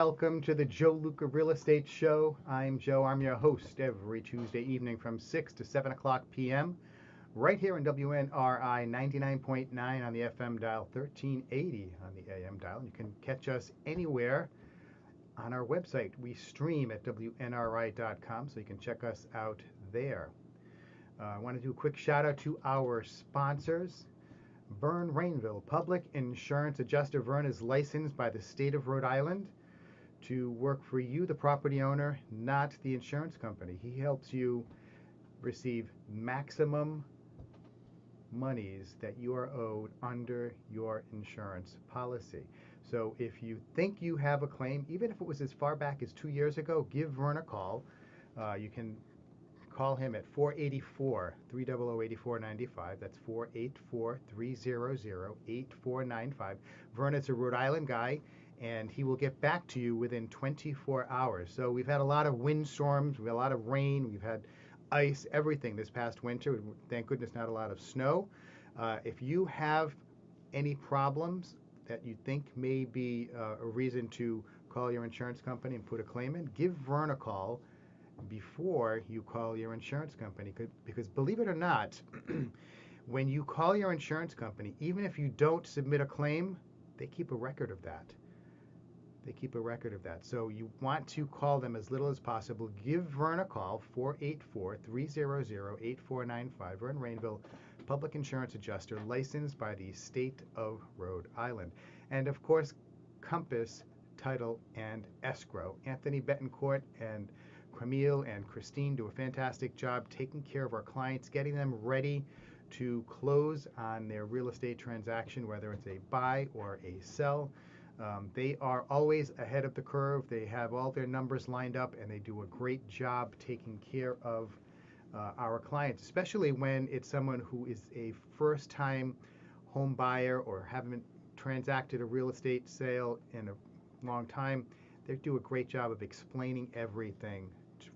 Welcome to the Joe Luca Real Estate Show. I'm Joe. I'm your host every Tuesday evening from 6 to 7 o'clock p.m. right here in WNRI 99.9 on the FM dial, 1380 on the AM dial. You can catch us anywhere on our website. We stream at WNRI.com, so you can check us out there. I want to do a quick shout out to our sponsors. Vern Rainville, Public Insurance Adjuster. Vern is licensed by the state of Rhode Island to work for you, the property owner, not the insurance company. He helps you receive maximum monies that you are owed under your insurance policy. So if you think you have a claim, even if it was as far back as 2 years ago, give Vern a call. You can call him at 484-300-8495. That's 484-300-8495. Vern is a Rhode Island guy, and he will get back to you within 24 hours. So we've had a lot of windstorms, we've had a lot of rain, we've had ice, everything this past winter. Thank goodness not a lot of snow. If you have any problems that you think may be a reason to call your insurance company and put a claim in, give Vern a call before you call your insurance company. Because believe it or not, when you call your insurance company, even if you don't submit a claim, they keep a record of that. They keep a record of that. So you want to call them as little as possible. Give Vern a call, 484-300-8495. Vern Rainville, Public Insurance Adjuster, licensed by the state of Rhode Island. And of course, Compass Title and Escrow. Anthony Betancourt and Camille and Christine do a fantastic job taking care of our clients, getting them ready to close on their real estate transaction, whether it's a buy or a sell. They are always ahead of the curve. They have all their numbers lined up, and they do a great job taking care of our clients, especially when it's someone who is a first-time home buyer or haven't transacted a real estate sale in a long time. They do a great job of explaining everything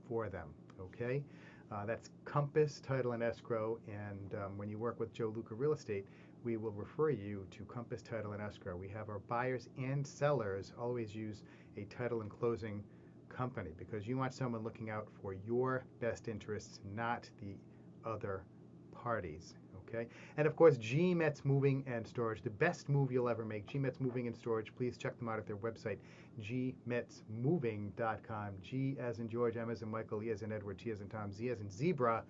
for them, okay? That's Compass Title and Escrow, and when you work with Joe Luca Real Estate, we will refer you to Compass Title and Escrow. We have our buyers and sellers always use a title and closing company because you want someone looking out for your best interests, not the other parties. Okay? And of course, G Metz Moving and Storage, the best move you'll ever make. G Metz Moving and Storage. Please check them out at their website, gmetzmoving.com. G as in George, M as in Michael, E as in Edward, T as in Tom, Z as in Zebra,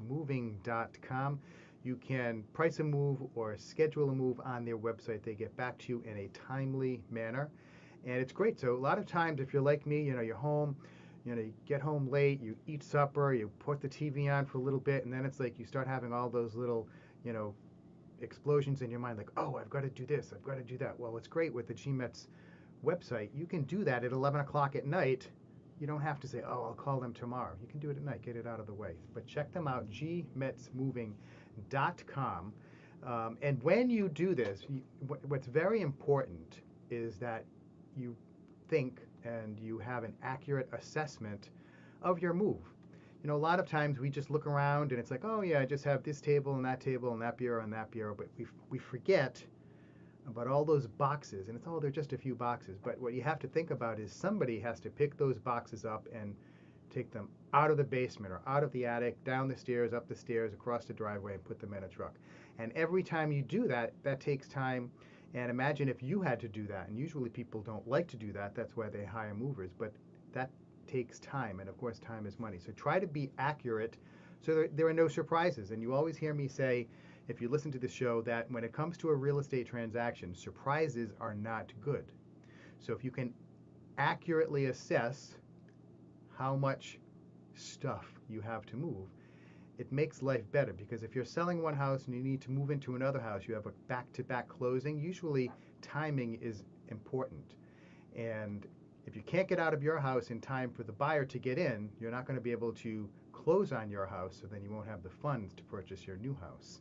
moving.com. You can price a move or schedule a move on their website. They get back to you in a timely manner. And it's great. So a lot of times, if you're like me, you're home, you get home late, you eat supper, you put the TV on for a little bit, and then it's like you start having all those little, explosions in your mind, like, oh, I've got to do this, I've got to do that. Well, it's great with the G Metz website. You can do that at 11 o'clock at night. You don't have to say, oh, I'll call them tomorrow. You can do it at night, get it out of the way. But check them out, gmetzmoving.com. And when you do this, what's very important is that you think and you have an accurate assessment of your move. A lot of times we just look around and it's like, oh yeah, I just have this table and that bureau and that bureau, but we forget about all those boxes, and it's they're just a few boxes. But what you have to think about is somebody has to pick those boxes up and take them out of the basement or out of the attic, down the stairs, up the stairs, across the driveway, and put them in a truck. And every time you do that, that takes time. And imagine if you had to do that. And usually people don't like to do that. That's why they hire movers. But that takes time. And of course, time is money. So try to be accurate so there are no surprises. And you always hear me say, if you listen to the show, that when it comes to a real estate transaction, surprises are not good. So if you can accurately assess how much stuff you have to move, it makes life better, because if you're selling one house and you need to move into another house, you have a back-to-back closing. Usually timing is important. And if you can't get out of your house in time for the buyer to get in, you're not going to be able to close on your house, so then you won't have the funds to purchase your new house.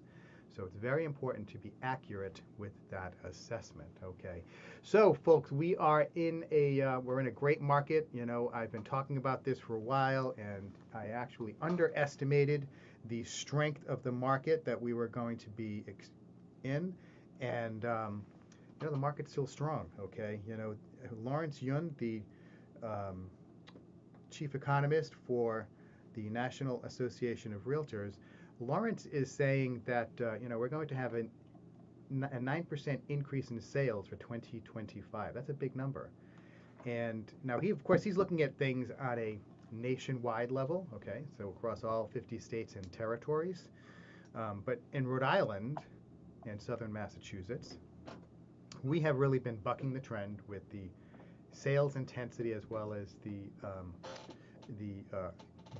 So it's very important to be accurate with that assessment, okay? So, folks, we're in a great market. I've been talking about this for a while, and I actually underestimated the strength of the market that we were going to be in, and the market's still strong, okay? Lawrence Yun, the um, chief economist for the National Association of Realtors, Lawrence is saying that we're going to have a 9% increase in sales for 2025. That's a big number. And now of course, he's looking at things on a nationwide level, okay, so across all 50 states and territories. But in Rhode Island and southern Massachusetts, we have really been bucking the trend with the sales intensity as well as the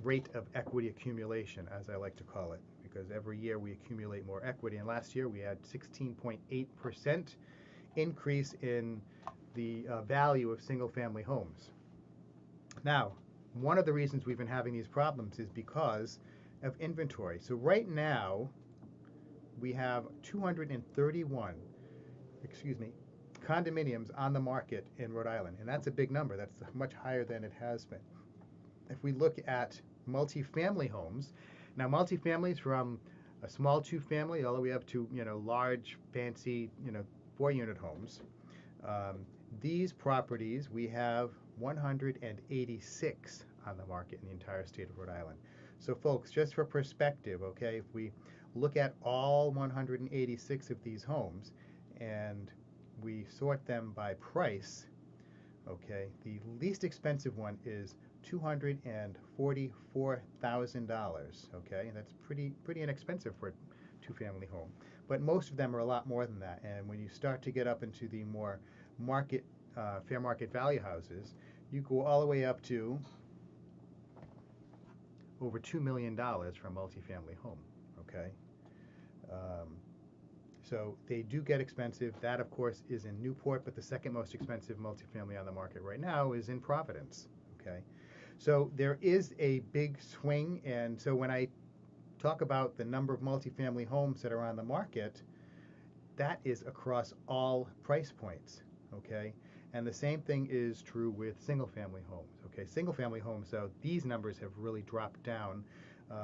rate of equity accumulation, as I like to call it, because every year we accumulate more equity. And last year we had 16.8% increase in the value of single-family homes. Now, one of the reasons we've been having these problems is because of inventory. So right now we have 231, condominiums on the market in Rhode Island, and that's a big number. That's much higher than it has been. If we look at multifamily homes, now multifamilies from a small two-family all the way up to large, fancy 4-unit homes. These properties, we have 186 on the market in the entire state of Rhode Island. So folks, just for perspective, okay, if we look at all 186 of these homes and we sort them by price, okay, the least expensive one is $244,000, okay, that's pretty inexpensive for a two-family home. But most of them are a lot more than that, and when you start to get up into the more fair market value houses, you go all the way up to over $2 million for a multifamily home, okay? So they do get expensive. That, of course, is in Newport, but the second most expensive multifamily on the market right now is in Providence, okay? So there is a big swing, and so when I talk about the number of multifamily homes that are on the market, that is across all price points, okay? And the same thing is true with single-family homes, okay? Single-family homes, so these numbers have really dropped down.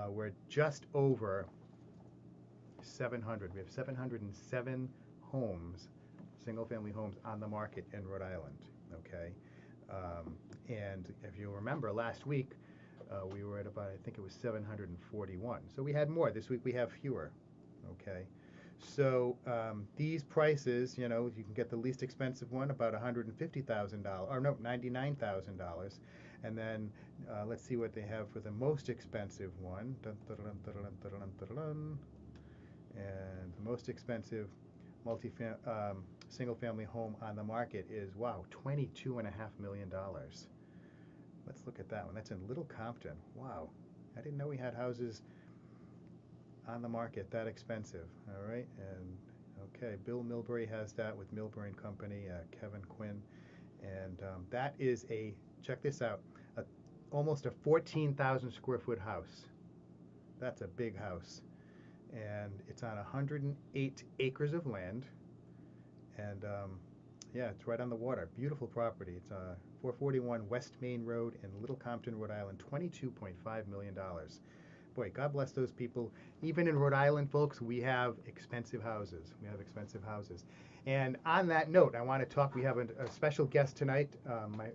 We're just over 700. We have 707 homes, single-family homes on the market in Rhode Island, okay? And if you remember, last week we were at about, I think it was 741. So we had more. This week we have fewer, okay? So these prices, you can get the least expensive one about $150,000, or no, $99,000, and then let's see what they have for the most expensive one. And the most expensive single-family home on the market is, wow, $22.5 million. Let's look at that one. That's in Little Compton. Wow, I didn't know we had houses on the market that expensive. All right, and okay, Bill Milbury has that with Milbury and Company, Kevin Quinn, and that is check this out, almost a 14,000 square foot house. That's a big house, and it's on 108 acres of land, and yeah, it's right on the water. Beautiful property. It's 441 West Main Road in Little Compton, Rhode Island. $22.5 million. Boy, God bless those people. Even in Rhode Island, folks, we have expensive houses. We have expensive houses. And on that note, I want to talk. We have a special guest tonight,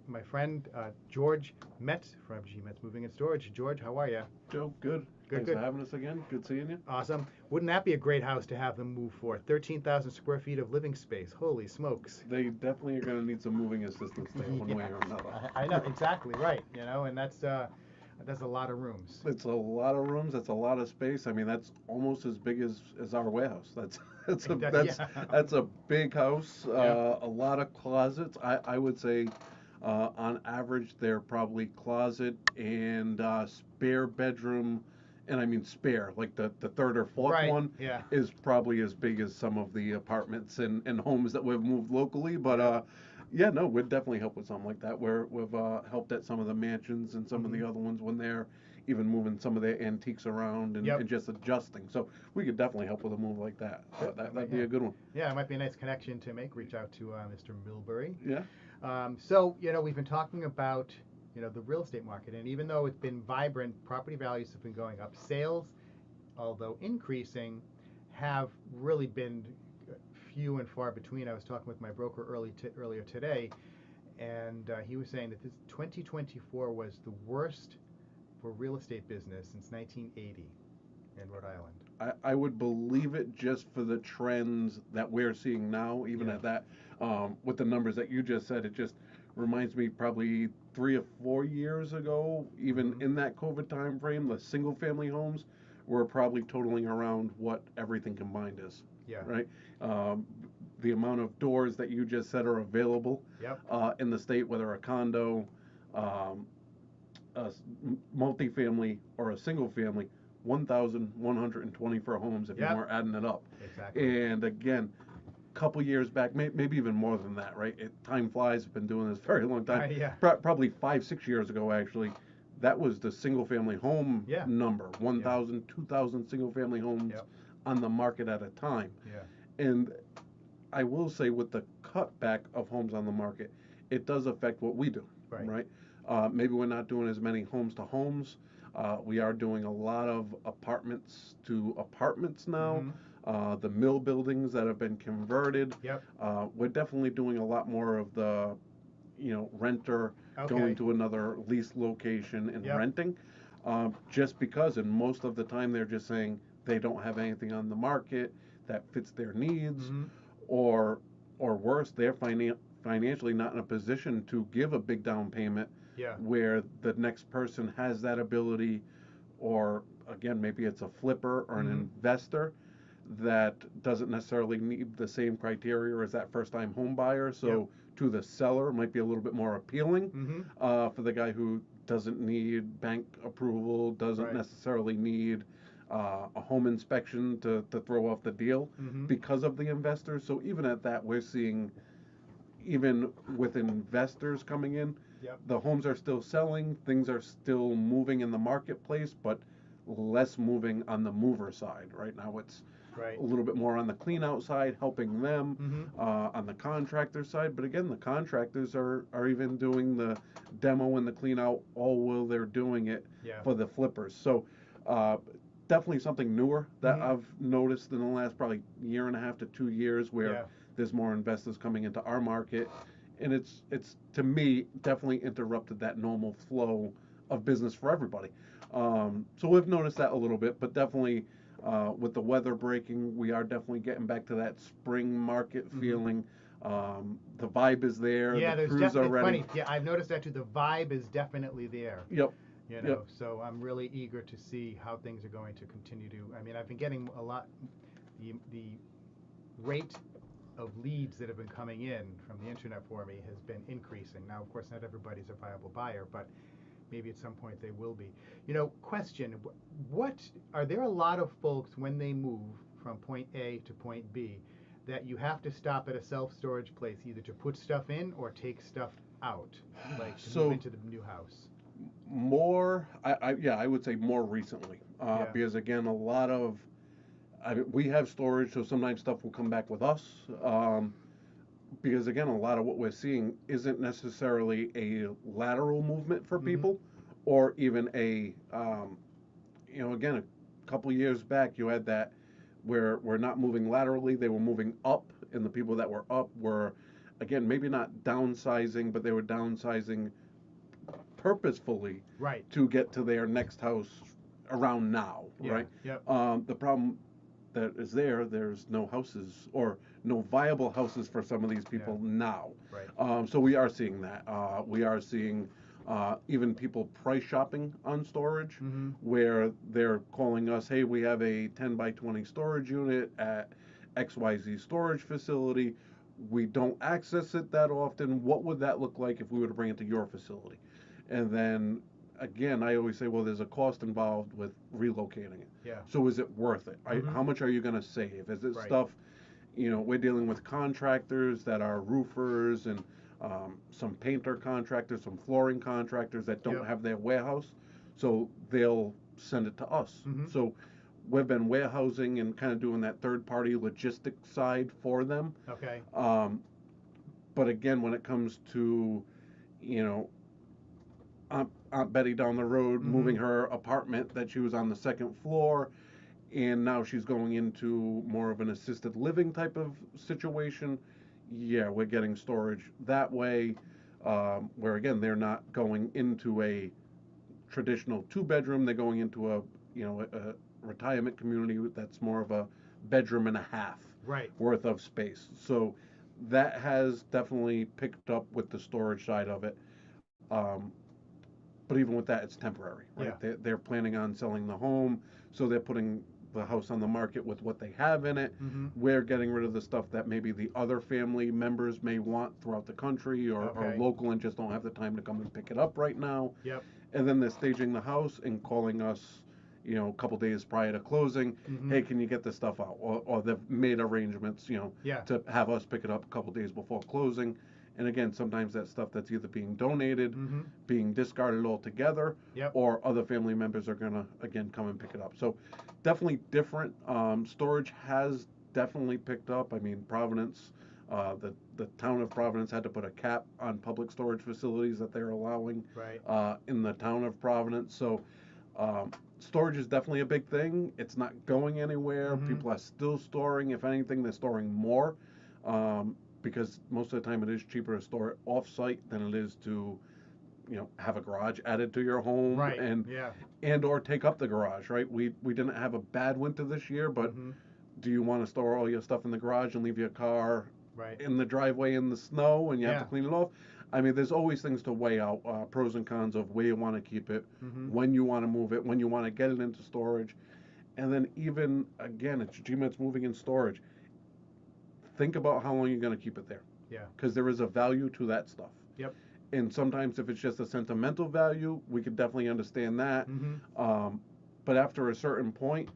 my friend George Metz from G Metz Moving Storage. George, how are you? Joe, good. Thanks for having us again. Good seeing you. Awesome. Wouldn't that be a great house to have them move for? 13,000 square feet of living space. Holy smokes. They definitely are going to need some moving assistance there one way or another. I know, exactly right. And that's a lot of rooms. It's a lot of rooms. That's a lot of space. I mean, that's almost as big as our warehouse. That's a big house. Yeah. A lot of closets. I would say, on average, they're probably closet and spare bedroom. And I mean spare, like the third or fourth one is probably as big as some of the apartments and homes that we've moved locally. But yeah, no, we'd definitely help with something like that. We've helped at some of the mansions and some of the other ones when they're even moving some of their antiques around and just adjusting. So we could definitely help with a move like that. That'd be a good one. Yeah, it might be a nice connection to make. Reach out to Mr. Milbury. Yeah. So, we've been talking about the real estate market, and even though it's been vibrant, property values have been going up. Sales, although increasing, have really been few and far between. I was talking with my broker earlier today, and he was saying that this 2024 was the worst for real estate business since 1980 in Rhode Island. I would believe it just for the trends that we're seeing now, even at that, with the numbers that you just said. It just reminds me probably 3 or 4 years ago, even in that COVID time frame, the single family homes were probably totaling around what everything combined is. Yeah. Right? The amount of doors that you just said are available in the state, whether a condo, a multifamily, or a single family, 1,124 homes if you weren't adding it up. Exactly. And again, a couple years back, maybe even more than that, right? Time flies. I've been doing this a very long time. Probably 5-6 years ago, actually, that was the single family home number. 1,000, 2,000 single family homes on the market at a time. And I will say, with the cutback of homes on the market, it does affect what we do, right? Maybe we're not doing as many homes to homes. We are doing a lot of apartments to apartments now. The mill buildings that have been converted. We're definitely doing a lot more of the, renter going to another lease location and renting. Just because, and most of the time they're just saying they don't have anything on the market that fits their needs, or worse, they're financially not in a position to give a big down payment. Where the next person has that ability, or again, maybe it's a flipper or an investor that doesn't necessarily need the same criteria as that first-time home buyer. So to the seller, it might be a little bit more appealing. For the guy who doesn't need bank approval, doesn't necessarily need a home inspection to throw off the deal because of the investors. So even at that, we're seeing, even with investors coming in, the homes are still selling, things are still moving in the marketplace, but less moving on the mover side. Right now it's a little bit more on the clean out side, helping them on the contractor side. But again, the contractors are even doing the demo and the clean out all while they're doing it for the flippers. So definitely something newer that I've noticed in the last probably 1.5 to 2 years, where there's more investors coming into our market. And it's to me definitely interrupted that normal flow of business for everybody. So we've noticed that a little bit, but definitely with the weather breaking, we are definitely getting back to that spring market feeling. The vibe is there. Yeah, the there's crews definitely are ready. funny. Yeah, I've noticed that too. The vibe is definitely there. So I'm really eager to see how things are going to continue to. I mean, I've been getting a lot. The rate of leads that have been coming in from the internet for me has been increasing. Now, of course, not everybody's a viable buyer, but maybe at some point they will be. Question, are there a lot of folks when they move from point A to point B that you have to stop at a self-storage place either to put stuff in or take stuff out, like to move into the new house? More, I would say more recently, because again, a lot of, we have storage, so sometimes stuff will come back with us. Because again, a lot of what we're seeing isn't necessarily a lateral movement for people, or even a, again, a couple years back, you had that where we're not moving laterally, they were moving up, and the people that were up were, again, maybe not downsizing, but they were downsizing purposefully to get to their next house around now, right? The problem that is there's no houses or no viable houses for some of these people now. So we are seeing that. We are seeing even people price shopping on storage, where they're calling us, hey, we have a 10 by 20 storage unit at XYZ storage facility. We don't access it that often. What would that look like if we were to bring it to your facility? And then again, I always say, well, there's a cost involved with relocating it. So is it worth it? How much are you going to save? Is it stuff, we're dealing with contractors that are roofers and some painter contractors, some flooring contractors that don't have their warehouse. So they'll send it to us. So we've been warehousing and kind of doing that third-party logistics side for them. But again, when it comes to, Aunt Betty down the road moving her apartment that she was on the second floor, and now she's going into more of an assisted living type of situation. Yeah, we're getting storage that way. where again they're not going into a traditional 2 bedroom. They're going into a retirement community that's more of a bedroom and a half Right. worth of space. So that has definitely picked up with the storage side of it. Um, but even with that, it's temporary, right? Yeah. They're planning on selling the home, so they're putting the house on the market with what they have in it. Mm-hmm. We're getting rid of the stuff that maybe the other family members may want throughout the country or Okay. local and just don't have the time to come and pick it up right now. Yep. And then they're staging the house and calling us, a couple days prior to closing. Mm-hmm. Hey, can you get this stuff out? Or they've made arrangements, Yeah. to have us pick it up a couple days before closing. And again, sometimes that stuff that's either being donated, Mm-hmm. being discarded altogether, Yep. or other family members are gonna again come and pick it up. So definitely different. Storage has definitely picked up. I mean, Providence, the town of Providence had to put a cap on public storage facilities that they're allowing Right. in the town of Providence. So storage is definitely a big thing. It's not going anywhere. Mm-hmm. People are still storing. If anything, they're storing more. Because most of the time it is cheaper to store it off-site than it is to, have a garage added to your home, Right. and Yeah. or take up the garage, right? We didn't have a bad winter this year, but Mm-hmm. do you want to store all your stuff in the garage and leave your car Right. in the driveway in the snow and you have Yeah. to clean it off? I mean, there's always things to weigh out, pros and cons of where you want to keep it, Mm-hmm. when you want to move it, when you want to get it into storage, and then even again, it's G Metz Moving and Storage. Think about how long you're going to keep it there. Yeah. Because there is a value to that stuff. Yep. And sometimes if it's just a sentimental value, we could definitely understand that. Mm-hmm. But after a certain point,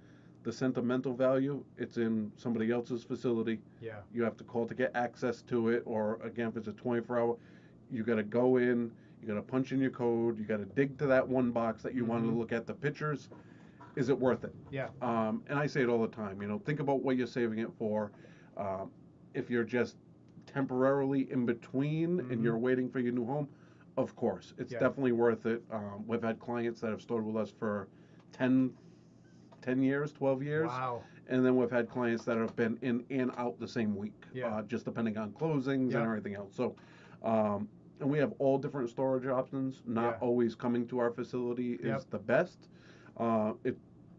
the sentimental value, it's in somebody else's facility. Yeah. You have to call to get access to it, or again, if it's a 24-hour, you got to go in, you got to punch in your code, you got to dig to that one box that you wanted to Mm-hmm. look at the pictures. Is it worth it? Yeah. And I say it all the time. Think about what you're saving it for. If you're just temporarily in between and Mm-hmm. you're waiting for your new home, of course, it's Yeah. definitely worth it. We've had clients that have stored with us for 10 years, 12 years. Wow. And then we've had clients that have been in and out the same week, Yeah. just depending on closings Yeah. and everything else. So, and we have all different storage options. Not Yeah. always coming to our facility is Yep. the best.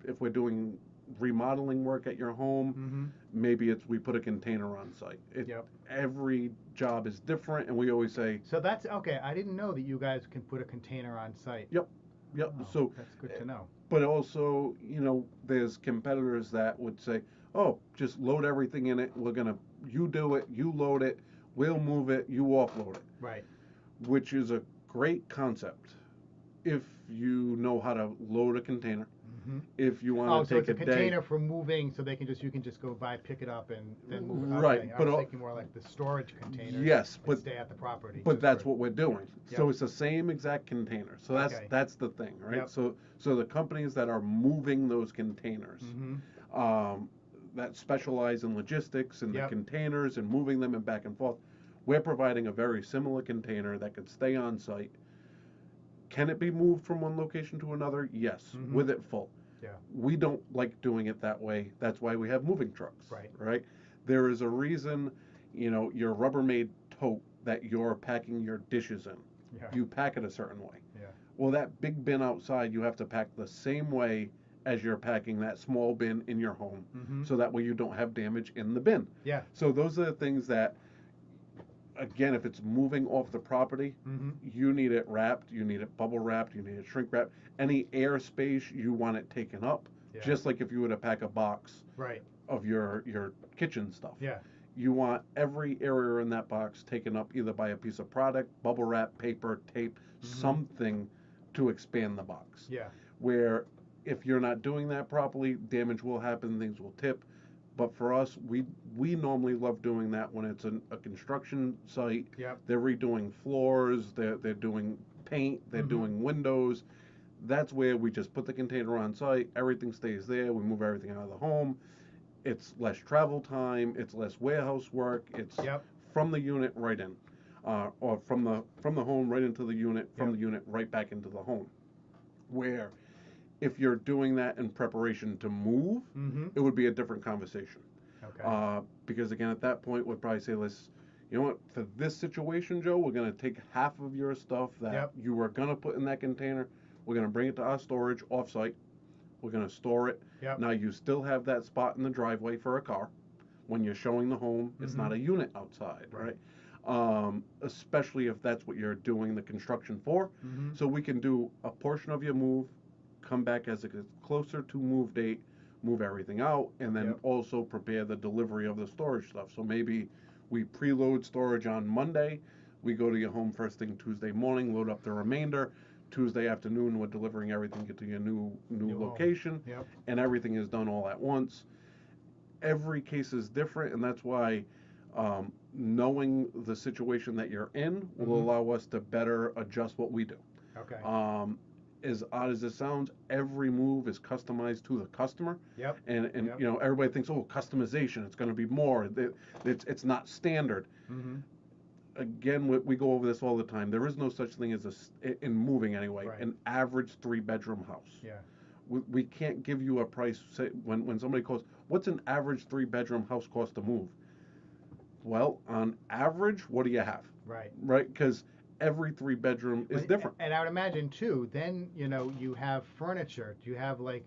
If we're doing remodeling work at your home, Mm-hmm. maybe we put a container on site. Yep. Every job is different, and we always say, So that's okay. I didn't know that you guys can put a container on site. yep. Oh, So, that's good to know. but also, there's competitors that would say, oh, just load everything in it. You do it, you load it, we'll move it, you offload it. Right. Which is a great concept if you know how to load a container. Mm-hmm. If you want Oh, to so take it's a a container day. for moving, so you can just go by, pick it up, and then move it. Right, Okay. I but was al- thinking more like the storage container. Yes, and but stay at the property. But just that's for- what we're doing. Yep. So it's the same exact container. So Okay. that's the thing, right? Yep. So the companies that are moving those containers, Mm-hmm. that specialize in logistics and Yep. the containers and moving them and back and forth, we're providing a very similar container that could stay on site. Can it be moved from one location to another? Yes, Mhm. with it full. Yeah. We don't like doing it that way. That's why we have moving trucks. Right. Right? There is a reason, your Rubbermaid tote that you're packing your dishes in. Yeah. You pack it a certain way. Yeah. Well, that big bin outside, you have to pack the same way as you're packing that small bin in your home. Mm-hmm. So that way you don't have damage in the bin. Yeah. So those are the things that, again, if it's moving off the property, Mm-hmm. you need it wrapped, you need it bubble wrapped, you need it shrink wrapped. Any air space, you want it taken up. Yeah. Just like if you were to pack a box Right. of your kitchen stuff. Yeah. You want every area in that box taken up either by a piece of product, bubble wrap, paper, tape, something to expand the box. Yeah. Where if you're not doing that properly, damage will happen, things will tip. But for us, we normally love doing that when it's a construction site. Yep. They're redoing floors, they're doing paint, they're doing windows. That's where we just put the container on site, everything stays there, we move everything out of the home. It's less travel time, it's less warehouse work, it's Yep. from the unit right in. Or from the home right into the unit, from Yep. the unit right back into the home. Where if you're doing that in preparation to move, Mm-hmm. it would be a different conversation. Okay. Because again, at that point, we'd probably say, let's, you know what, for this situation, Joe, we're going to take half of your stuff that you were going to put in that container. We're going to bring it to our storage offsite. We're going to store it. Now, you still have that spot in the driveway for a car. When you're showing the home, it's not a unit outside, right? Especially if that's what you're doing the construction for. So we can do a portion of your move, come back as it gets closer to move date, move everything out, and then also prepare the delivery of the storage stuff. So maybe we preload storage on Monday, we go to your home first thing Tuesday morning, load up the remainder. Tuesday afternoon, we're delivering everything to your new location, and everything is done all at once. Every case is different, and that's why knowing the situation that you're in will allow us to better adjust what we do. As odd as it sounds, every move is customized to the customer. And you know, everybody thinks, oh, customization, it's going to be more. It's not standard. Again, we go over this all the time. There is no such thing as in moving anyway, an average 3-bedroom house. We can't give you a price. Say, when somebody calls, what's an average 3-bedroom house cost to move? Well, on average, what do you have? Right, because every 3-bedroom is different. And I would imagine too, then, you know, you have furniture. Do you have, like,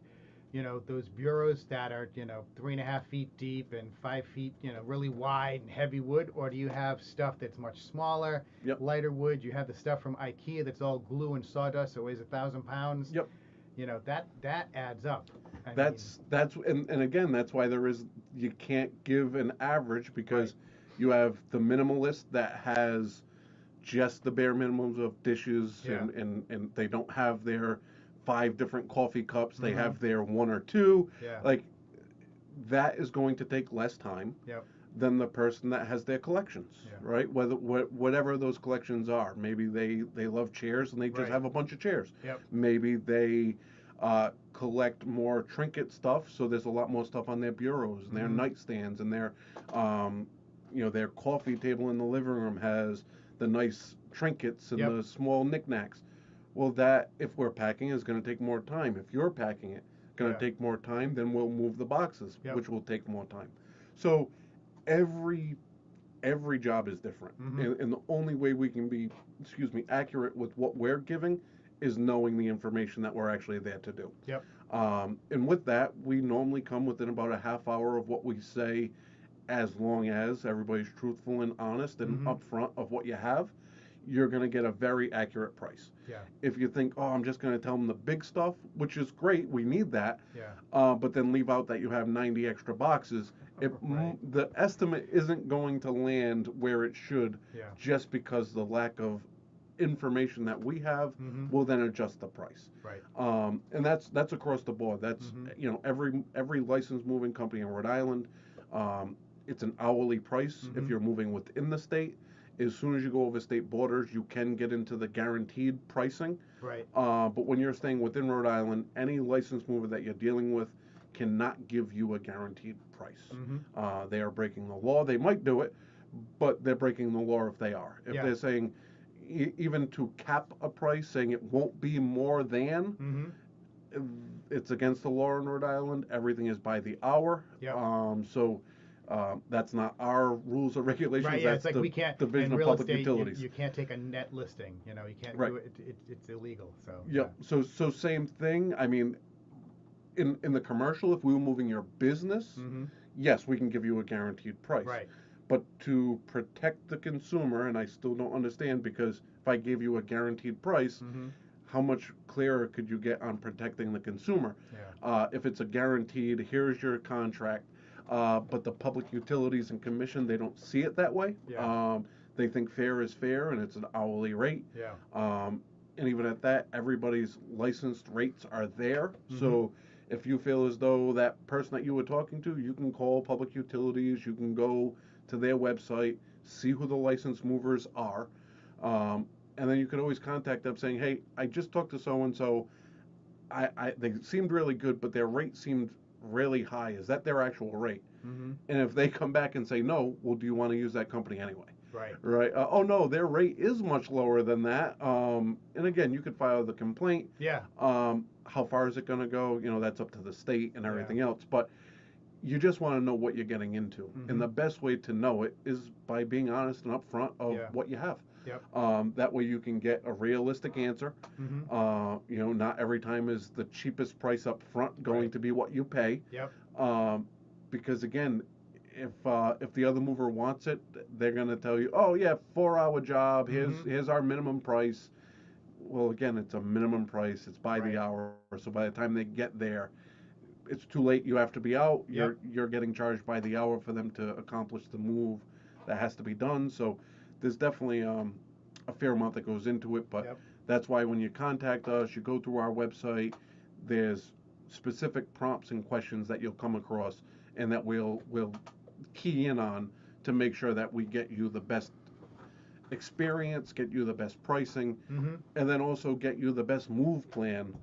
you know, those bureaus that are, you know, 3.5 feet deep and 5 feet, you know, really wide and heavy wood? Or do you have stuff that's much smaller, lighter wood? You have the stuff from IKEA that's all glue and sawdust, so it weighs 1,000 pounds. You know, that adds up. And again, that's why you can't give an average, because you have the minimalist that has just the bare minimums of dishes, and they don't have their 5 different coffee cups. They have their 1 or 2. Like, that is going to take less time than the person that has their collections, right? Whatever those collections are. Maybe they love chairs and they just have a bunch of chairs. Maybe they collect more trinket stuff, so there's a lot more stuff on their bureaus and their nightstands, and their you know, their coffee table in the living room has the nice trinkets and the small knickknacks. Well, that, if we're packing, is going to take more time. If you're packing it, going to take more time, then we'll move the boxes, which will take more time. So every job is different, and the only way we can be, accurate with what we're giving is knowing the information that we're actually there to do. And with that, we normally come within about a half hour of what we say, as long as everybody's truthful and honest and upfront of what you have. You're going to get a very accurate price. If you think, oh, I'm just going to tell them the big stuff, which is great, we need that, but then leave out that you have 90 extra boxes, the estimate isn't going to land where it should, just because the lack of information that we have will then adjust the price. And that's across the board. That's you know, every licensed moving company in Rhode Island, it's an hourly price if you're moving within the state. As soon as you go over state borders, you can get into the guaranteed pricing. But when you're staying within Rhode Island, any licensed mover that you're dealing with cannot give you a guaranteed price. They are breaking the law. They might do it, but they're breaking the law if they are. If they're saying, even to cap a price, saying it won't be more than, it's against the law in Rhode Island. Everything is by the hour. So that's not our rules or regulations. That's it's like we can't, Division in of real Public estate, Utilities. You can't take a net listing. You know, you can't do it. It's illegal. So So same thing. I mean, in the commercial, if we were moving your business, yes, we can give you a guaranteed price. But to protect the consumer, and I still don't understand, because if I gave you a guaranteed price, how much clearer could you get on protecting the consumer? If it's a guaranteed, here's your contract, but the Public Utilities and Commission, they don't see it that way. They think fair is fair, and it's an hourly rate. And even at that, everybody's licensed rates are there. So if you feel as though that person that you were talking to, you can call Public Utilities, you can go to their website, see who the licensed movers are, and then you could always contact them saying, hey, I just talked to so-and-so, they seemed really good, but their rate seemed really high. Is that their actual rate? And if they come back and say no, well, do you want to use that company anyway? Oh no, their rate is much lower than that. And again, you could file the complaint. How far is it going to go? You know, that's up to the state and everything else. But you just want to know what you're getting into. Mm-hmm. And the best way to know it is by being honest and upfront of what you have. Yep. That way you can get a realistic answer. Mm-hmm. You know, not every time is the cheapest price up front going to be what you pay. Yep. Because again, if the other mover wants it, they're going to tell you, oh yeah, 4-hour job. Here's our minimum price. Well, again, it's a minimum price. It's by the hour. So by the time they get there, it's too late. You have to be out. You're getting charged by the hour for them to accomplish the move that has to be done. So there's definitely a fair amount that goes into it. But that's why when you contact us, you go through our website. There's specific prompts and questions that you'll come across, and that we'll key in on to make sure that we get you the best experience, get you the best pricing, and then also get you the best move plan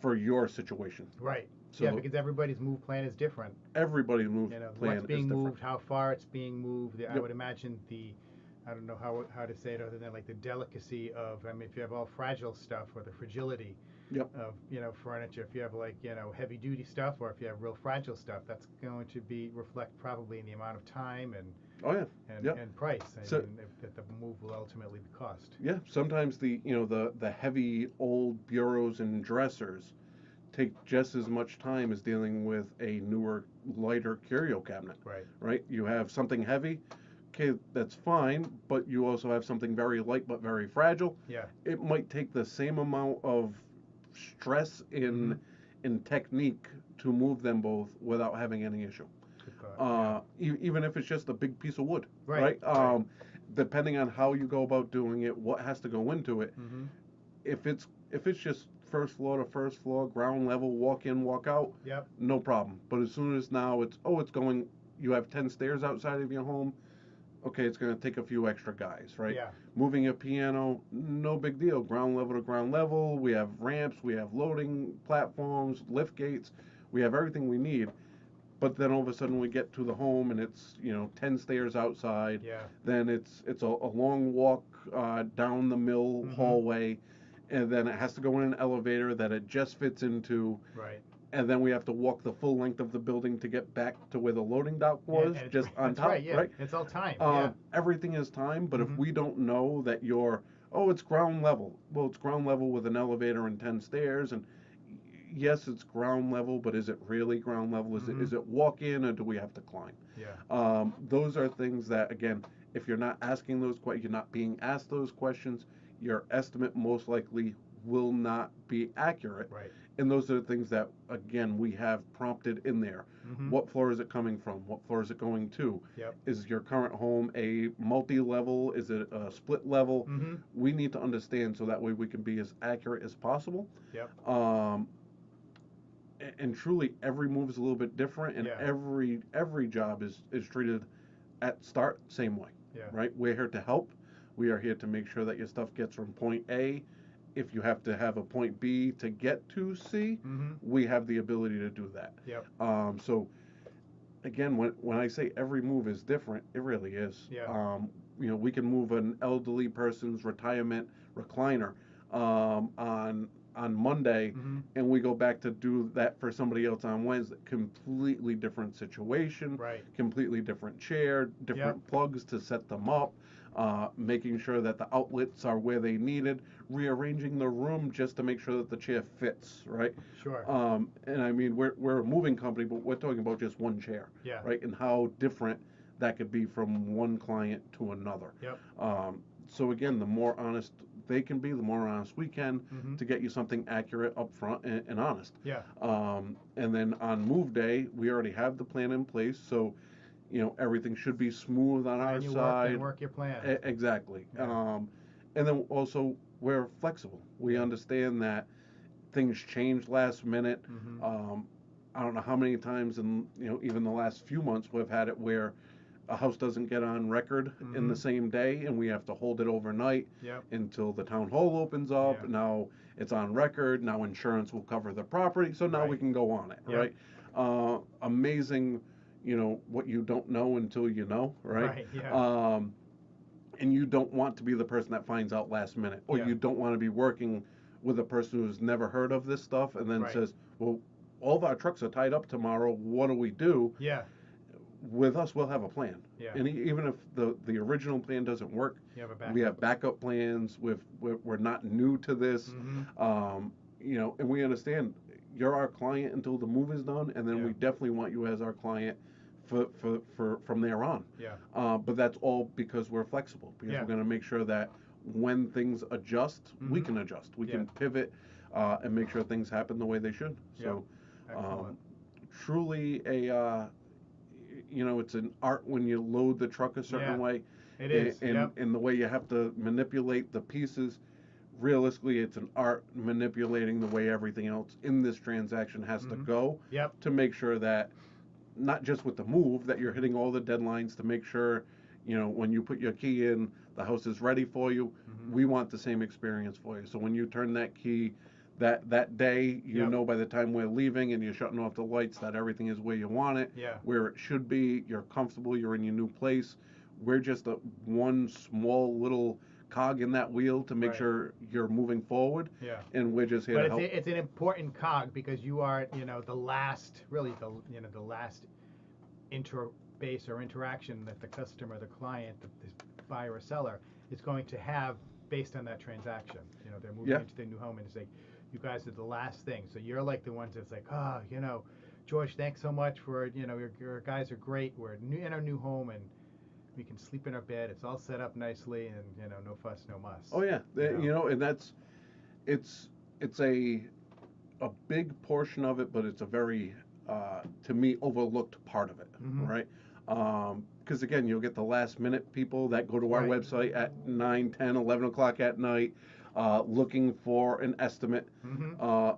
for your situation. Right. So because everybody's move plan is different. Everybody's move plan what's being is different. moved, how far it's being moved. I would imagine I don't know how to say it other than like the delicacy of, I mean, if you have all fragile stuff, or the fragility of, furniture, if you have like, heavy duty stuff, or if you have real fragile stuff, that's going to reflect probably in the amount of time and and price that the move will ultimately cost. Yeah, sometimes the heavy old bureaus and dressers take just as much time as dealing with a newer, lighter curio cabinet. Right? You have something heavy, okay, that's fine, but you also have something very light but very fragile. Yeah. It might take the same amount of stress in technique to move them both without having any issue. Even if it's just a big piece of wood, right? Depending on how you go about doing it, what has to go into it. If it's just first floor to first floor, ground level, walk in, walk out, no problem. But as soon as now it's going, you have 10 stairs outside of your home, okay, it's going to take a few extra guys, right? Yeah. Moving a piano, no big deal. Ground level to ground level, we have ramps, we have loading platforms, lift gates, we have everything we need. But then all of a sudden we get to the home and it's 10 stairs outside. Then it's a long walk down the mill hallway, and then it has to go in an elevator that it just fits into. Right. And then we have to walk the full length of the building to get back to where the loading dock was, just on top. Right. It's all time. Everything is time, but if we don't know that it's ground level. Well, it's ground level with an elevator and 10 stairs, and yes, it's ground level, but is it really ground level? Is it walk in, or do we have to climb? Those are things that, again, if you're not asking those questions, you're not being asked those questions, your estimate most likely will not be accurate. Right. And those are the things that, again, we have prompted in there. What floor is it coming from? What floor is it going to? Is your current home a multi-level? Is it a split level? We need to understand so that way we can be as accurate as possible. And truly, every move is a little bit different, and every job is treated at start same way. Right? We're here to help. We are here to make sure that your stuff gets from point A. If you have to have a point B to get to C, we have the ability to do that. So again, when I say every move is different, it really is. We can move an elderly person's retirement recliner on Monday, and we go back to do that for somebody else on Wednesday. Completely different situation, completely different chair, different plugs to set them up. Making sure that the outlets are where they needed, rearranging the room just to make sure that the chair fits, right? Sure. And I mean, we're a moving company, but we're talking about just one chair, right? And how different that could be from one client to another. So again, the more honest they can be, the more honest we can to get you something accurate up front and honest. And then on move day, we already have the plan in place, so everything should be smooth on our side. Work your plan. Exactly. And then also we're flexible. We understand that things change last minute. I don't know how many times in even the last few months we've had it where a house doesn't get on record in the same day, and we have to hold it overnight until the town hall opens up. Now it's on record. Now insurance will cover the property, so now we can go on it. Right. Amazing. What you don't know until you know, right? And you don't want to be the person that finds out last minute, or you don't want to be working with a person who's never heard of this stuff and then says, well, all of our trucks are tied up tomorrow. What do we do? Yeah. With us, we'll have a plan. Yeah. And even if the original plan doesn't work, You have a backup. we have backup plans. We're not new to this. You know, and we understand you're our client until the move is done, and then we definitely want you as our client for from there on. Yeah. But that's all because we're flexible, because we're going to make sure that when things adjust, we can adjust. We can pivot and make sure things happen the way they should. So, truly a you know, it's an art when you load the truck a certain way. It is. And the way you have to manipulate the pieces. Realistically, it's an art manipulating the way everything else in this transaction has to go to make sure that not just with the move, that you're hitting all the deadlines to make sure, you know, when you put your key in, the house is ready for you. We want the same experience for you. So when you turn that key that day, you know, by the time we're leaving and you're shutting off the lights, that everything is where you want it, where it should be. You're comfortable. You're in your new place. We're just one small little cog in that wheel to make sure you're moving forward. And we're just here to help. But it's an important cog because you are, you know, the last, really the last interface or interaction that the customer, the client, the buyer or seller is going to have based on that transaction. You know, they're moving into their new home and it's like, you guys are the last thing. So you're like the ones that's like, oh, you know, George, thanks so much for, you know, your guys are great. We're in our new home and we can sleep in our bed. It's all set up nicely and, you know, no fuss, no muss. Oh yeah. You know, and that's, it's a big portion of it, but it's a very, to me, overlooked part of it, right? Because again, you'll get the last minute people that go to our website at 9, 10, 11 o'clock at night, looking for an estimate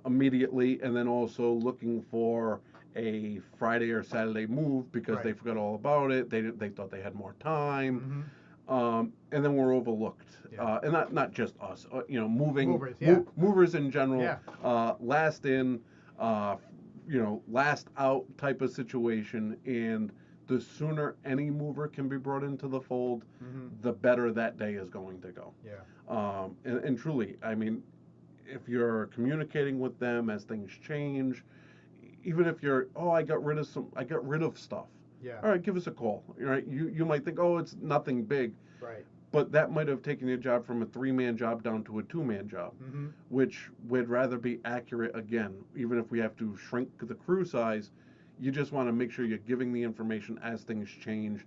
immediately, and then also looking for a Friday or Saturday move because they forgot all about it. They thought they had more time, and then we're overlooked. And not just us, you know, movers in general. Last in, you know, last out type of situation, and the sooner any mover can be brought into the fold, the better that day is going to go. And truly, I mean, if you're communicating with them as things change, even if you're, oh, I got rid of stuff. All right, give us a call. Right? You might think, oh, it's nothing big. But that might have taken your job from a 3-man job down to a 2-man job, which would rather be accurate again, even if we have to shrink the crew size. You just want to make sure you're giving the information as things change.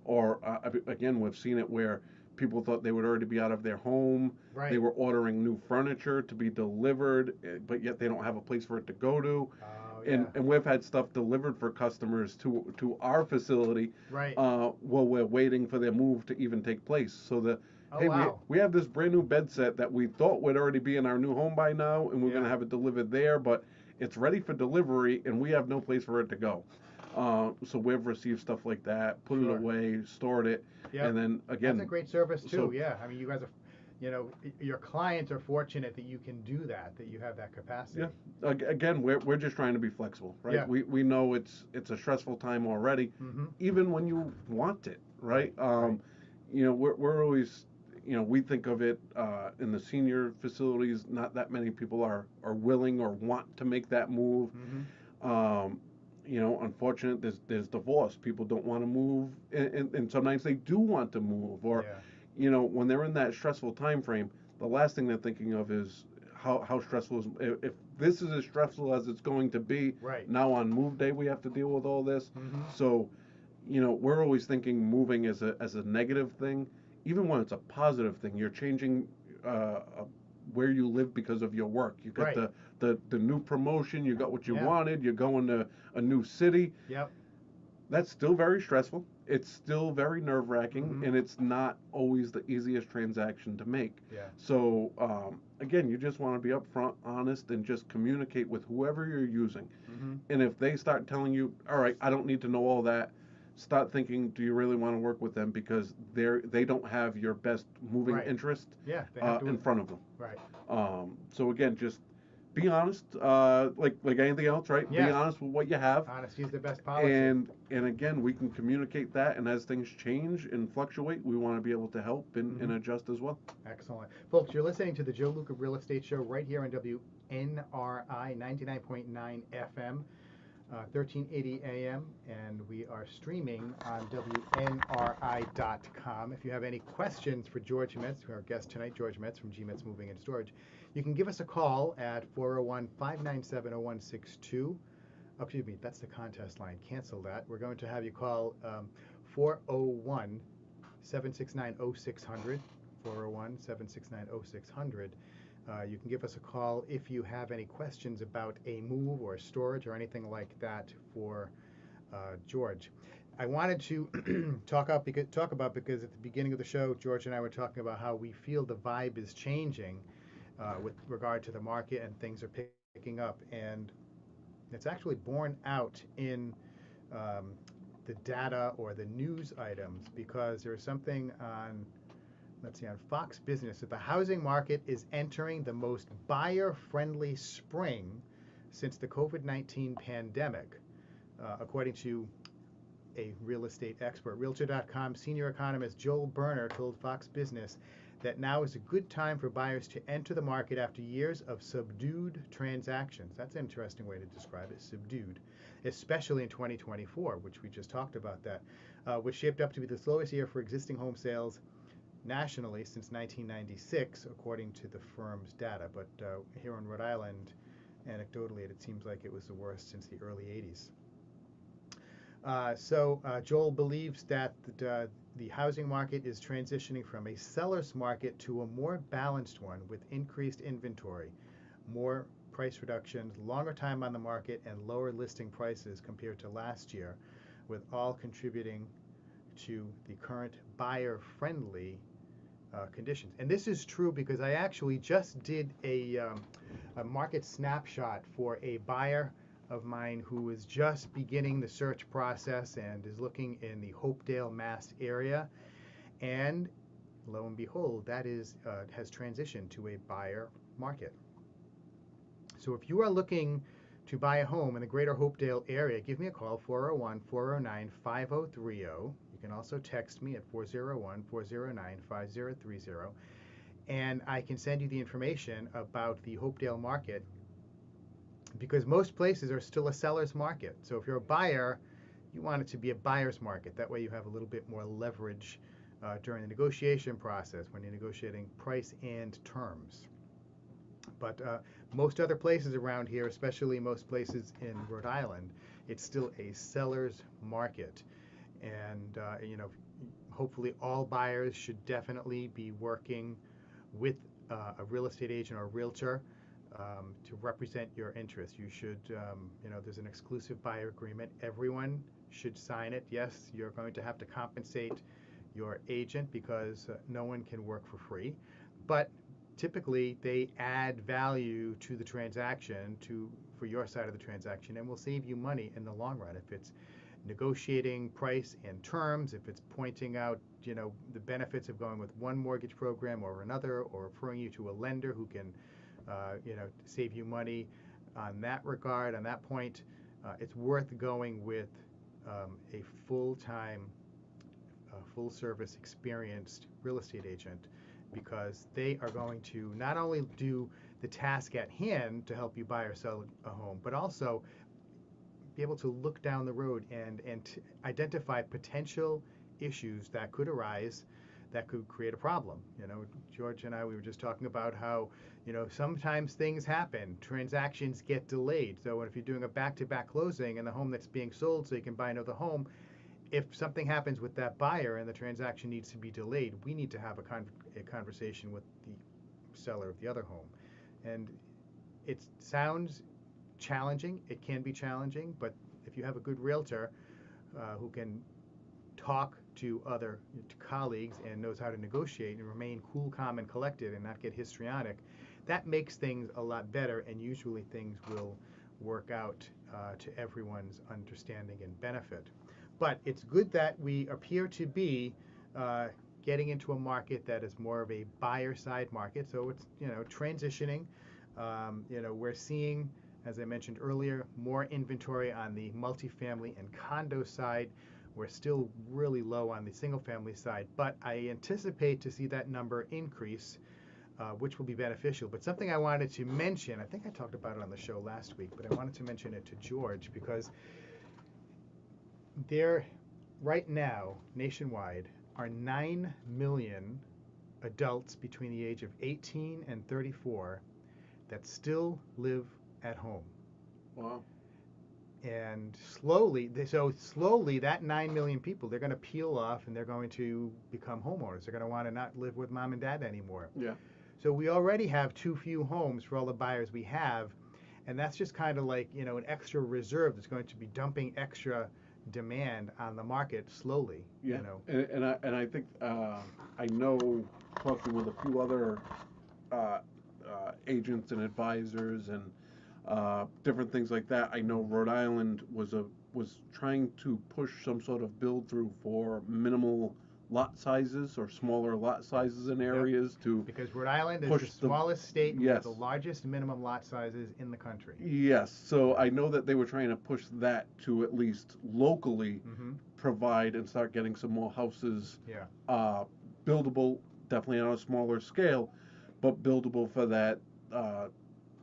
Or, again, we've seen it where people thought they would already be out of their home. They were ordering new furniture to be delivered, but yet they don't have a place for it to go to. And we've had stuff delivered for customers to our facility while we're waiting for their move to even take place. So we have this brand new bed set that we thought would already be in our new home by now, and we're going to have it delivered there, but it's ready for delivery, and we have no place for it to go. So we've received stuff like that, put it away, stored it, and then again, that's a great service too. I mean, you guys are, you know, your clients are fortunate that you can do that you have that capacity. Again, we're just trying to be flexible, right? We know it's a stressful time already, even when you want it, right? You know, we're always, you know, we think of it in the senior facilities, not that many people are willing or want to make that move. You know, unfortunately, there's divorce. People don't want to move, and sometimes they do want to move. Or, you know, when they're in that stressful time frame, the last thing they're thinking of is how stressful is. If this is as stressful as it's going to be, now on move day we have to deal with all this. So, you know, we're always thinking moving as a negative thing, even when it's a positive thing. You're changing where you live because of your work. You got the new promotion. You got what you wanted. You're going to a new city. That's still very stressful. It's still very nerve-wracking, and it's not always the easiest transaction to make. So again, you just want to be upfront, honest, and just communicate with whoever you're using. And if they start telling you, all right, I don't need to know all that, start thinking, do you really want to work with them, because they don't have your best moving interest in front of them. So again, just be honest, like anything else, right? Be Yeah. honest with what you have, Honesty is the best policy. and again, we can communicate that, and as things change and fluctuate, we want to be able to help and Hmm. adjust as well. Excellent. Folks, you're listening to the Joe Luca Real Estate Show right here on WNRI 99.9 FM, 1380 AM, and we are streaming on WNRI.com. If you have any questions for George Metz, our guest tonight, George Metz from G Metz Moving and Storage, you can give us a call at 401-597-0162. Oh, excuse me, that's the contest line. Cancel that. We're going to have you call 401 769 0600. 401 769 0600. You can give us a call if you have any questions about a move or storage or anything like that for George. I wanted to talk about because at the beginning of the show, George and I were talking about how we feel the vibe is changing with regard to the market and things are picking up, and it's actually borne out in the data or the news items because there's something on, let's see, on Fox Business that the housing market is entering the most buyer-friendly spring since the COVID-19 pandemic, according to a real estate expert. Realtor.com senior economist Joel Berner told Fox Business that now is a good time for buyers to enter the market after years of subdued transactions. That's an interesting way to describe it, subdued, especially in 2024, which we just talked about that, which shaped up to be the slowest year for existing home sales nationally since 1996, according to the firm's data. But here in Rhode Island, anecdotally, it seems like it was the worst since the early 80s. So Joel believes that the housing market is transitioning from a seller's market to a more balanced one with increased inventory, more price reductions, longer time on the market, and lower listing prices compared to last year, with all contributing to the current buyer-friendly conditions. And this is true because I actually just did a market snapshot for a buyer of mine who is just beginning the search process and is looking in the Hopedale, Mass area, and lo and behold, that is has transitioned to a buyer market. So if you are looking to buy a home in the greater Hopedale area, give me a call, 401-409-5030. You can also text me at 401-409-5030, and I can send you the information about the Hopedale market, because most places are still a seller's market. So if you're a buyer, you want it to be a buyer's market. That way you have a little bit more leverage during the negotiation process when you're negotiating price and terms. But most other places around here, especially most places in Rhode Island, it's still a seller's market. And hopefully all buyers should definitely be working with a real estate agent or realtor to represent your interests. You should, there's an exclusive buyer agreement. Everyone should sign it. Yes, you're going to have to compensate your agent because no one can work for free. But typically, they add value to the transaction, for your side of the transaction, and will save you money in the long run. If it's negotiating price and terms, if it's pointing out, the benefits of going with one mortgage program or another, or referring you to a lender who can save you money on that regard, on that point, it's worth going with a full-time, full-service, experienced real estate agent, because they are going to not only do the task at hand to help you buy or sell a home, but also be able to look down the road and identify potential issues that could arise that could create a problem. George and I, we were just talking about how, sometimes things happen, transactions get delayed. So if you're doing a back-to-back closing in the home that's being sold so you can buy another home, if something happens with that buyer and the transaction needs to be delayed, we need to have a conversation with the seller of the other home. And it sounds challenging. It can be challenging, but if you have a good realtor who can talk to other colleagues and knows how to negotiate and remain cool, calm, and collected and not get histrionic, that makes things a lot better, and usually things will work out to everyone's understanding and benefit. But it's good that we appear to be getting into a market that is more of a buyer side market. So it's transitioning We're seeing, as I mentioned earlier, more inventory on the multifamily and condo side. We're still really low on the single family side, but I anticipate to see that number increase, which will be beneficial. But something I wanted to mention, I think I talked about it on the show last week, but I wanted to mention it to George because there, right now, nationwide, are 9 million adults between the age of 18 and 34 that still live at home. Wow. And slowly, that 9 million people, they're going to peel off and they're going to become homeowners. They're going to want to not live with mom and dad anymore. Yeah. So we already have too few homes for all the buyers we have. And that's just kind of like, an extra reserve that's going to be dumping extra demand on the market slowly. Yeah. And I think I know, talking with a few other agents and advisors and different things like that. I know Rhode Island was trying to push some sort of build through for minimal lot sizes or smaller lot sizes in areas to because Rhode Island is the smallest state with the largest minimum lot sizes in the country. Yes, so I know that they were trying to push that to at least locally provide and start getting some more houses buildable, definitely on a smaller scale, but buildable for that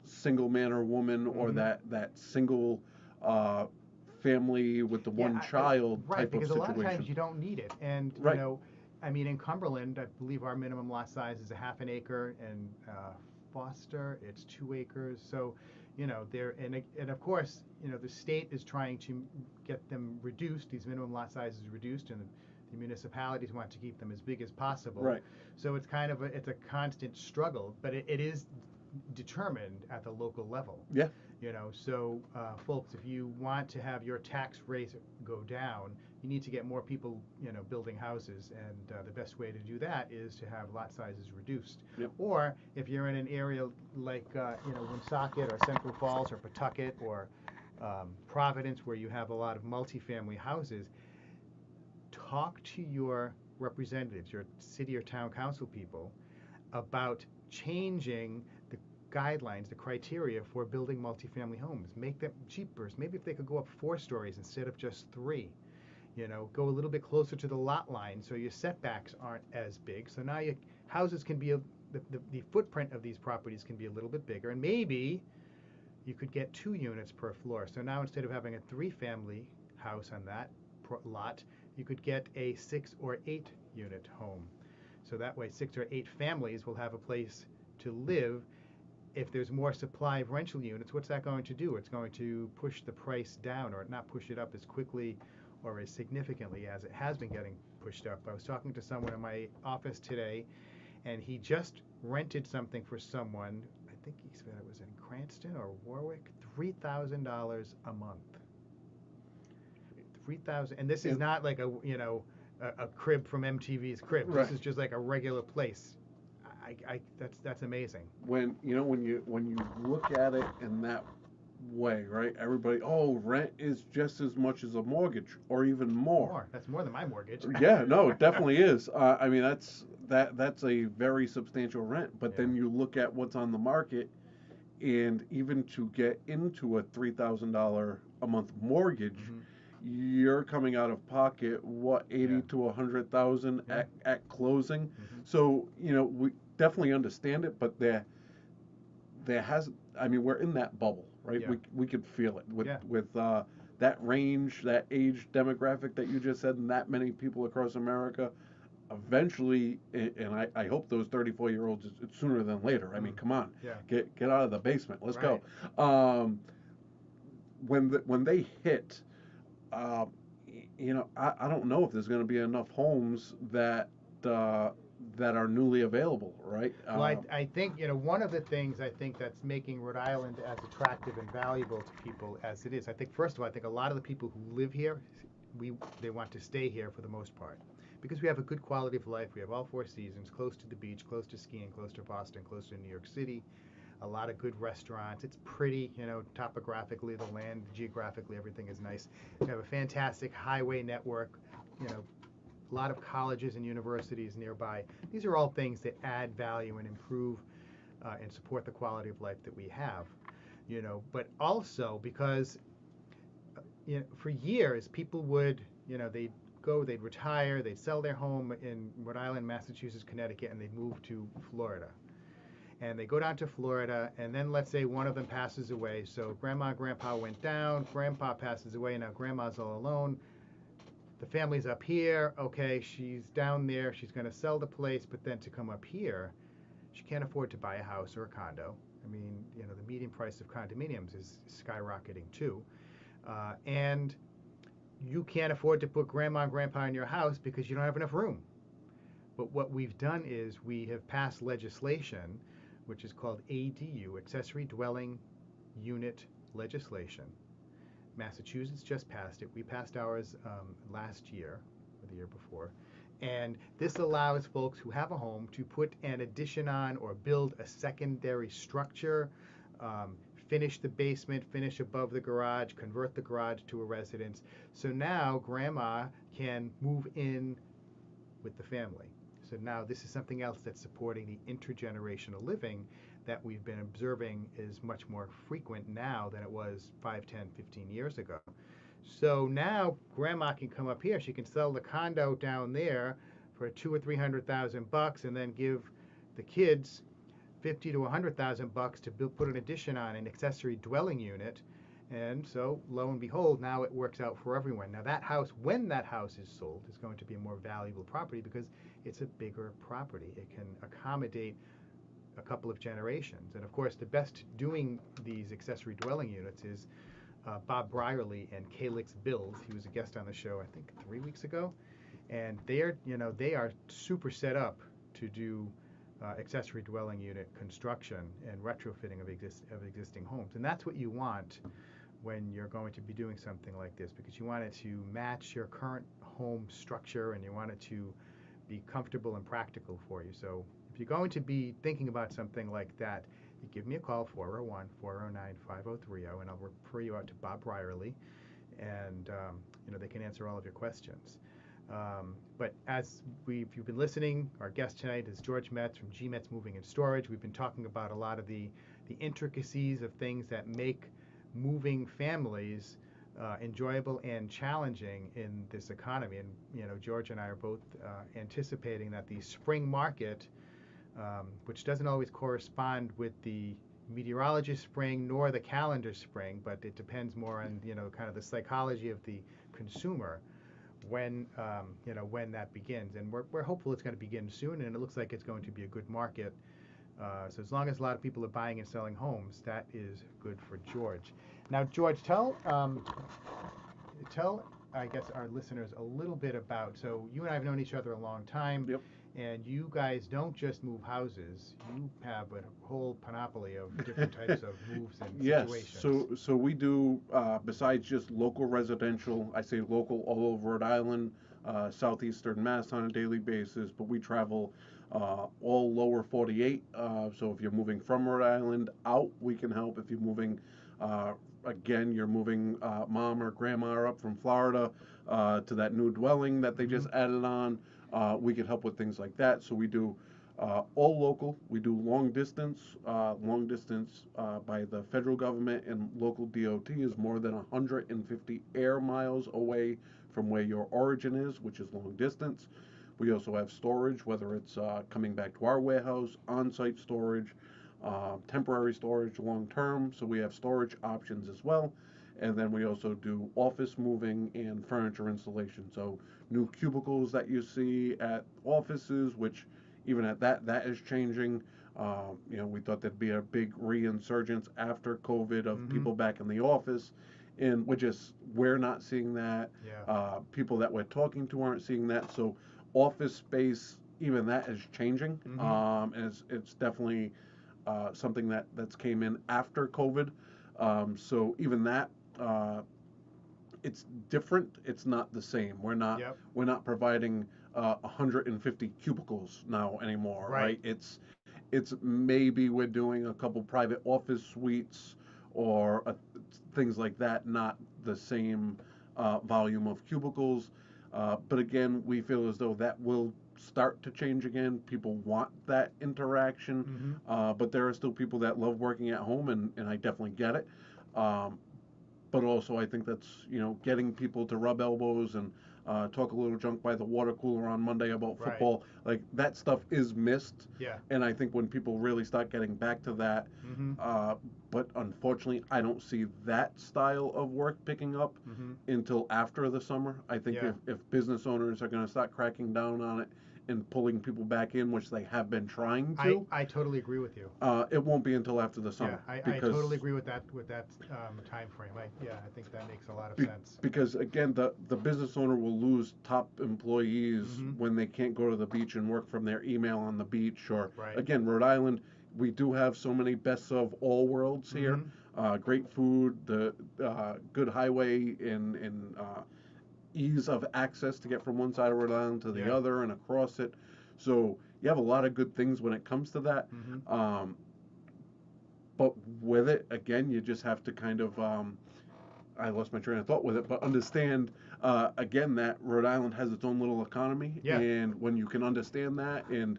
single man or woman or that single family with the one child type because of situation. A lot of times you don't need it. And, in Cumberland, I believe our minimum lot size is a half an acre, and Foster, it's 2 acres. So, and of course, the state is trying to get them reduced, these minimum lot sizes reduced, and the municipalities want to keep them as big as possible. Right. So it's it's a constant struggle, but it is determined at the local level. Yeah. So folks, if you want to have your tax rate go down, you need to get more people, building houses, and the best way to do that is to have lot sizes reduced. Yep. Or if you're in an area like, Woonsocket or Central Falls or Pawtucket or Providence, where you have a lot of multifamily houses, talk to your representatives, your city or town council people, about changing the guidelines, the criteria for building multifamily homes. Make them cheaper. Maybe if they could go up 4 stories instead of just 3. Go a little bit closer to the lot line so your setbacks aren't as big. So now your houses can be, the footprint of these properties can be a little bit bigger, and maybe you could get 2 units per floor. So now instead of having a 3-family house on that lot, you could get a 6 or 8 unit home. So that way 6 or 8 families will have a place to live. If there's more supply of rental units, what's that going to do? It's going to push the price down, or not push it up as quickly or as significantly as it has been getting pushed up. I was talking to someone in my office today, and he just rented something for someone. I think he said it was in Cranston or Warwick, $3,000 a month. 3,000, and this is not like a crib from MTV's Crib. Right. This is just like a regular place. That's amazing. When you look at it in that way, right? Everybody, rent is just as much as a mortgage, or even more. That's more than my mortgage. Yeah, no, it definitely is. I mean, that's a very substantial rent. But then you look at what's on the market, and even to get into a $3,000 a month mortgage, you're coming out of pocket what, 80 to 100,000 at closing. So we definitely understand it, but there has, I mean, we're in that bubble, right? We could feel it with that range, that age demographic that you just said, and that many people across America. Eventually, and I hope those 34-year-olds, it's sooner than later. I mean, come on, get out of the basement. Let's go. When they hit, I don't know if there's going to be enough homes that are newly available, right? Well, I think, one of the things I think that's making Rhode Island as attractive and valuable to people as it is, I think, first of all, I think a lot of the people who live here, they want to stay here for the most part, because we have a good quality of life. We have all 4 seasons, close to the beach, close to skiing, close to Boston, close to New York City, a lot of good restaurants. It's pretty, topographically, the land, geographically, everything is nice. We have a fantastic highway network, a lot of colleges and universities nearby. These are all things that add value and improve and support the quality of life that we have. But also because for years people would, they'd retire, they'd sell their home in Rhode Island, Massachusetts, Connecticut, and they'd move to Florida. And they go down to Florida, and then let's say one of them passes away. So grandma and grandpa went down, grandpa passes away, and now grandma's all alone. The family's up here. Okay, she's down there. She's going to sell the place, but then to come up here, she can't afford to buy a house or a condo. I mean, the median price of condominiums is skyrocketing too. And you can't afford to put grandma and grandpa in your house because you don't have enough room. But what we've done is we have passed legislation, which is called ADU, Accessory Dwelling Unit Legislation. Massachusetts just passed it. We passed ours last year, or the year before. And this allows folks who have a home to put an addition on or build a secondary structure, finish the basement, finish above the garage, convert the garage to a residence. So now grandma can move in with the family. So now this is something else that's supporting the intergenerational living that we've been observing is much more frequent now than it was 5, 10, 15 years ago. So now grandma can come up here. She can sell the condo down there for $200,000 or $300,000 and then give the kids $50,000 to $100,000 to put an addition on an accessory dwelling unit. And so, lo and behold, now it works out for everyone. Now that house, when that house is sold, is going to be a more valuable property because it's a bigger property. It can accommodate a couple of generations. And of course, the best doing these accessory dwelling units is Bob Brierly and Calix Bills. He was a guest on the show, I think, 3 weeks ago. And they are super set up to do accessory dwelling unit construction and retrofitting of existing homes. And that's what you want when you're going to be doing something like this, because you want it to match your current home structure and you want it to be comfortable and practical for you. So if you're going to be thinking about something like that, you give me a call, 401-409-5030, and I'll refer you out to Bob Brierly, and they can answer all of your questions. But as you've been listening, our guest tonight is George Metz from G Metz Moving Storage. We've been talking about a lot of the intricacies of things that make moving families enjoyable and challenging in this economy. And George and I are both anticipating that the spring market, which doesn't always correspond with the meteorologist spring nor the calendar spring, but it depends more on kind of the psychology of the consumer when that begins. And we're hopeful it's going to begin soon, and it looks like it's going to be a good market. So as long as a lot of people are buying and selling homes, that is good for George. Now, George, tell I guess our listeners a little bit about. So you and I have known each other a long time. Yep. And you guys don't just move houses; you have a whole panoply of different types of moves and situations. Yes. So we do besides just local residential. I say local all over Rhode Island, southeastern Mass on a daily basis, but we travel all lower 48. So if you're moving from Rhode Island out, we can help. If you're moving, again, you're moving mom or grandma up from Florida to that new dwelling that they just added on, we can help with things like that. So we do all local. We do long distance. Long distance by the federal government and local DOT is more than 150 air miles away from where your origin is, which is long distance. We also have storage, whether it's coming back to our warehouse, on-site storage, temporary storage, long-term. So we have storage options as well. And then we also do office moving and furniture installation. So new cubicles that you see at offices, which even at that is changing. We thought there'd be a big reinsurgence after COVID of people back in the office. And we're not seeing that. Yeah. People that we're talking to aren't seeing that. So office space, even that is changing. And it's definitely something that's came in after COVID. So even that, it's different. It's not the same. We're not providing 150 cubicles now anymore, right? It's maybe we're doing a couple private office suites or things like that, not the same volume of cubicles. But again, we feel as though that will start to change again. People want that interaction, but there are still people that love working at home, and I definitely get it. But also, I think that's, getting people to rub elbows and talk a little junk by the water cooler on Monday about football. Right. Like, that stuff is missed. Yeah. And I think when people really start getting back to that, but unfortunately, I don't see that style of work picking up until after the summer. I think if business owners are going to start cracking down on it and pulling people back in, which they have been trying to. I totally agree with you. It won't be until after the summer. Yeah, I totally agree with that time frame. I think that makes a lot of sense. Because again, the business owner will lose top employees when they can't go to the beach and work from their email on the beach. Or again, Rhode Island, we do have so many best of all worlds here. Great food, the good highway, and ease of access to get from one side of Rhode Island to the other and across it. So you have a lot of good things when it comes to that. But with it, again, you just have to kind of, I lost my train of thought with it, but understand, again, that Rhode Island has its own little economy. Yeah. And when you can understand that, and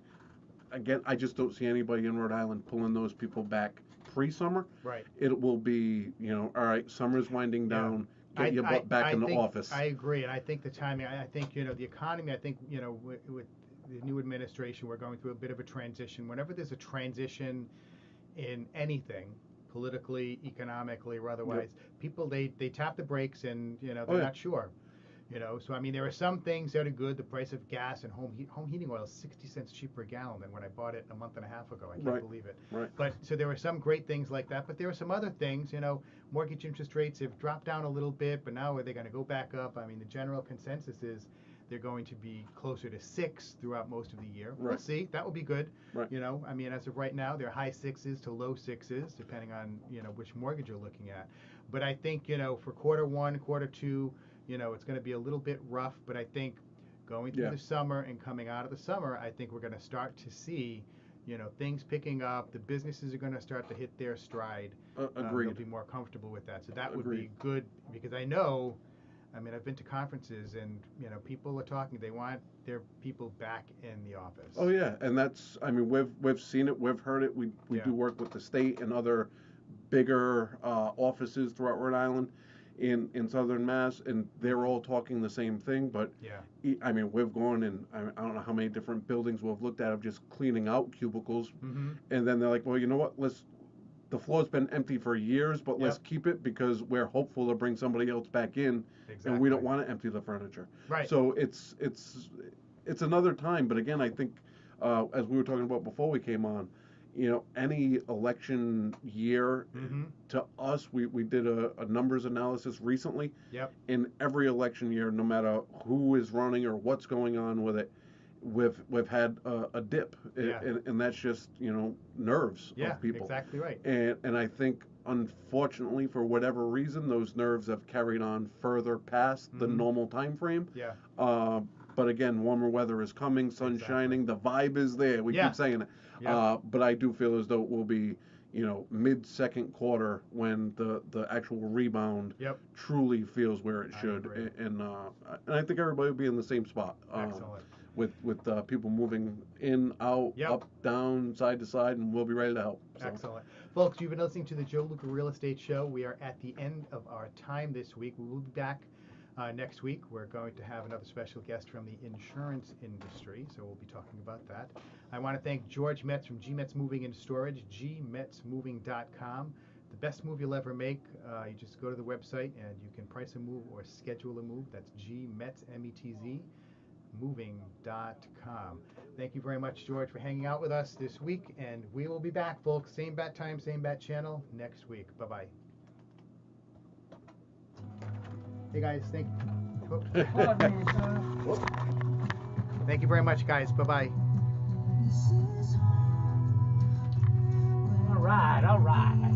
again, I just don't see anybody in Rhode Island pulling those people back pre-summer. Right. It will be, all right, summer's winding down. Get your butt back in the office. I agree, and I think the timing. I think the economy. I think with the new administration, we're going through a bit of a transition. Whenever there's a transition in anything, politically, economically, or otherwise, people they tap the brakes and they're not sure. So I mean, there are some things that are good. The price of gas and home heating oil is 60 cents cheaper a gallon than when I bought it a month and a half ago. I can't believe it. Right. But so there are some great things like that. But there are some other things. Mortgage interest rates have dropped down a little bit, but now are they going to go back up? I mean, the general consensus is they're going to be closer to 6 throughout most of the year. We'll see. That will be good. Right. I mean, as of right now, they're high 6s to low 6s, depending on which mortgage you're looking at. But I think for quarter 1, quarter 2. It's going to be a little bit rough, but I think going through the summer and coming out of the summer, I think we're going to start to see, things picking up. The businesses are going to start to hit their stride. Agreed. They'll be more comfortable with that. So that would be good because I know, I've been to conferences and, people are talking. They want their people back in the office. Oh yeah, and that's, we've seen it, we've heard it. We do work with the state and other bigger offices throughout Rhode Island. In Southern Mass, and they're all talking the same thing, but we've gone in, I don't know how many different buildings we've looked at of just cleaning out cubicles, and then they're like, well, you know what, the floor's been empty for years, but let's keep it because we're hopeful to bring somebody else back in, and we don't want to empty the furniture. Right. So it's another time, but again, I think, as we were talking about before we came on, any election year, to us, we did a numbers analysis recently. Yep. In every election year, no matter who is running or what's going on with it, we've had a dip, and that's just nerves of people. Exactly right. And I think unfortunately, for whatever reason, those nerves have carried on further past the normal time frame. Yeah. But again, warmer weather is coming, sun shining, the vibe is there. We keep saying it. But I do feel as though it will be, mid-second quarter when the actual rebound truly feels where it should. And I think everybody will be in the same spot. Excellent. With people moving in, out, up, down, side to side, and we'll be ready to help. So. Excellent. Folks, you've been listening to the Joe Luca Real Estate Show. We are at the end of our time this week. We will be back next week. We're going to have another special guest from the insurance industry, so we'll be talking about that. I want to thank George Metz from G Metz Moving Storage, gmetzmoving.com. The best move you'll ever make. You just go to the website and you can price a move or schedule a move. That's gmetz, M-E-T-Z, moving.com. Thank you very much, George, for hanging out with us this week, and we will be back, folks. Same bat time, same bat channel next week. Bye-bye. Hey guys, thank you very much, guys. Bye-bye. All right.